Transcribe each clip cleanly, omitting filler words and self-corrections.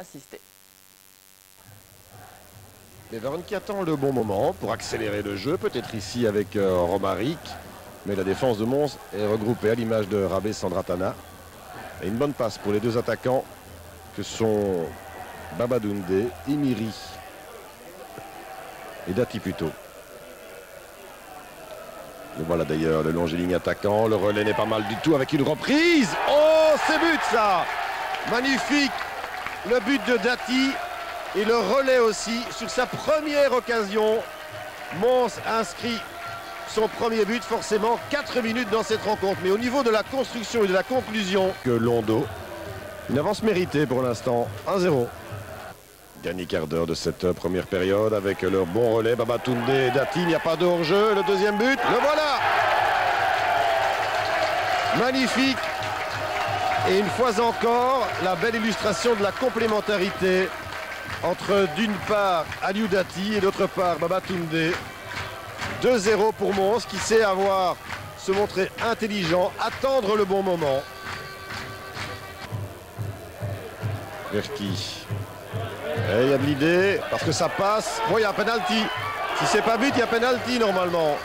assister. Beveron qui attend le bon moment pour accélérer le jeu, peut-être ici avec Romaric. Mais la défense de Mons est regroupée à l'image de Rabé Sandratana. Et une bonne passe pour les deux attaquants que sont Babatunde, Imiri et Dati plutôt. Et voilà d'ailleurs le longiligne attaquant. Le relais n'est pas mal du tout avec une reprise. Oh, c'est but ça! Magnifique! Le but de Dati et le relais aussi sur sa première occasion. Mons inscrit son premier but, forcément 4 minutes dans cette rencontre. Mais au niveau de la construction et de la conclusion, que Londo, une avance méritée pour l'instant, 1-0. Dernier quart d'heure de cette première période avec leur bon relais, Babatunde et Dati, il n'y a pas de hors-jeu, le deuxième but, le voilà! Magnifique! Et une fois encore, la belle illustration de la complémentarité entre d'une part Aliou Dati et d'autre part Babatunde. 2-0 pour Mons qui sait se montrer intelligent, attendre le bon moment. Verti. Et il y a de l'idée, parce que ça passe. Bon, il y a un penalty. Si c'est pas but, il y a penalty normalement.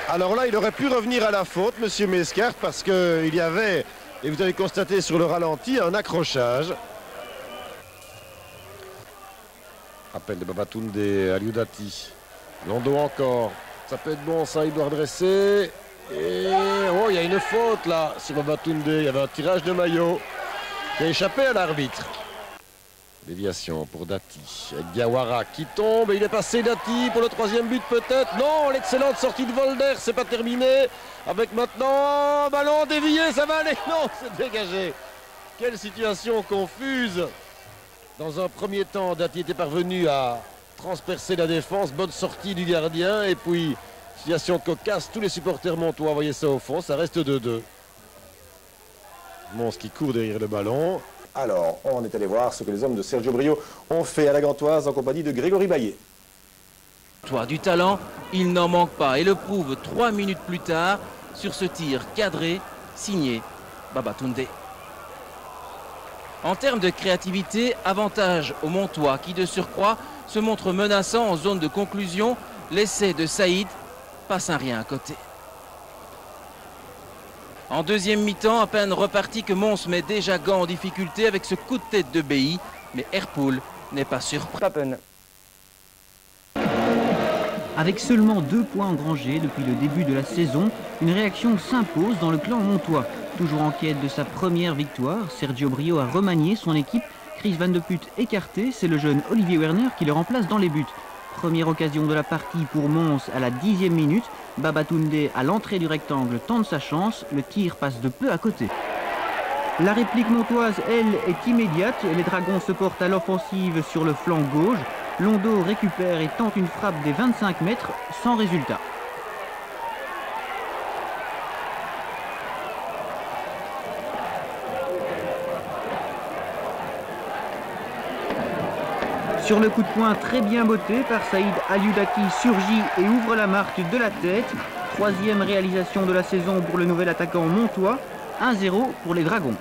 Alors là, il aurait pu revenir à la faute, monsieur Mesquart, parce qu'il y avait, et vous avez constaté sur le ralenti, un accrochage. Appel de Babatunde à Aliou Dati. Londo encore. Ça peut être bon, ça, il doit redresser. Et oh, il y a une faute là sur Babatunde. Il y avait un tirage de maillot qui a échappé à l'arbitre. Déviation pour Dati. Avec Diawara qui tombe. Et il est passé Dati pour le troisième but peut-être. Non, l'excellente sortie de Volder, c'est pas terminé. Avec maintenant un ballon dévié, ça va aller. Non, c'est dégagé. Quelle situation confuse. Dans un premier temps, Dati était parvenu à transpercer la défense. Bonne sortie du gardien. Et puis, situation cocasse. Tous les supporters montois envoyaient ça au fond. Ça reste 2-2. Mons qui court derrière le ballon. Alors, on est allé voir ce que les hommes de Sergio Brio ont fait à la Gantoise en compagnie de Grégory Baillet. Du talent, il n'en manque pas et le prouve 3 minutes plus tard sur ce tir cadré signé Babatunde. En termes de créativité, avantage aux Montois qui de surcroît se montrent menaçants en zone de conclusion. L'essai de Saïd passe un rien à côté. En deuxième mi-temps, à peine reparti que Mons met déjà Gand en difficulté avec ce coup de tête de BI. Mais Herpoul n'est pas surpris. Avec seulement 2 points engrangés depuis le début de la saison, une réaction s'impose dans le clan montois. Toujours en quête de sa première victoire, Sergio Brio a remanié son équipe. Chris Van de Put écarté, c'est le jeune Olivier Werner qui le remplace dans les buts. Première occasion de la partie pour Mons à la 10e minute. Babatunde à l'entrée du rectangle tente sa chance, le tir passe de peu à côté. La réplique montoise, elle, est immédiate. Les Dragons se portent à l'offensive sur le flanc gauche. Londo récupère et tente une frappe des 25 mètres sans résultat. Sur le coup de poing très bien botté par Saïd, Aliou Dati surgit et ouvre la marque de la tête. 3e réalisation de la saison pour le nouvel attaquant montois. 1-0 pour les Dragons.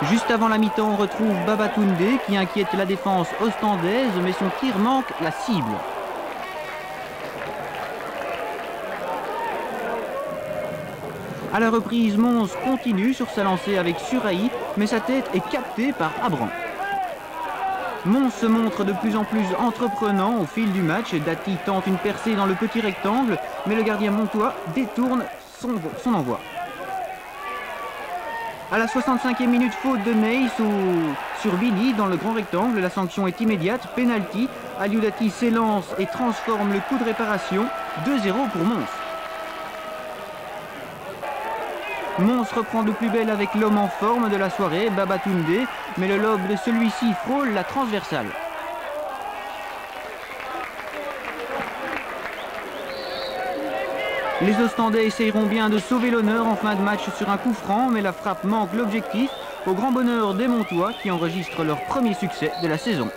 Juste avant la mi-temps, on retrouve Babatunde qui inquiète la défense ostandaise, mais son tir manque la cible. À la reprise, Mons continue sur sa lancée avec Suraï, mais sa tête est captée par Abran. Mons se montre de plus en plus entreprenant au fil du match. Dati tente une percée dans le petit rectangle, mais le gardien montois détourne son envoi. À la 65e minute, faute de Ney sur Billy dans le grand rectangle. La sanction est immédiate, penalty. Aliou Dati s'élance et transforme le coup de réparation. 2-0 pour Mons. Mons reprend de plus belle avec l'homme en forme de la soirée, Babatunde, mais le lob de celui-ci frôle la transversale. Les Ostendais essayeront bien de sauver l'honneur en fin de match sur un coup franc, mais la frappe manque l'objectif, au grand bonheur des Montois qui enregistrent leur premier succès de la saison.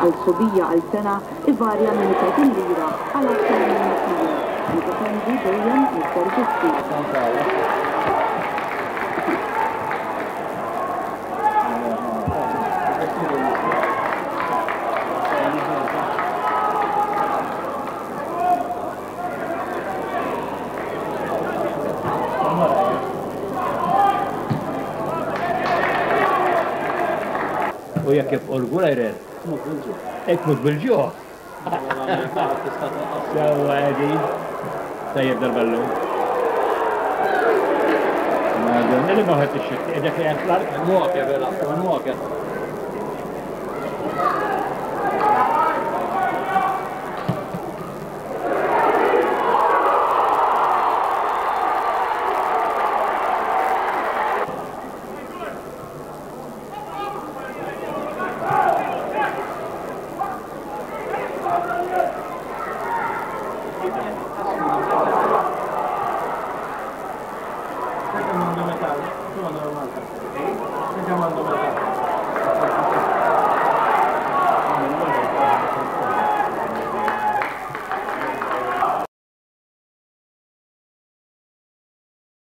الصبية على السنة إفاريا من 30 ليرة على أكثر من مكية متفندي دوليا مسترجع فيه. ويا كيف أقول إيران اكمل بالجوع سوا عادي طيب ضرب اللون Eller vad heter det? Är det fläsklar? Måke väl, det var måke. Det kan man då metall.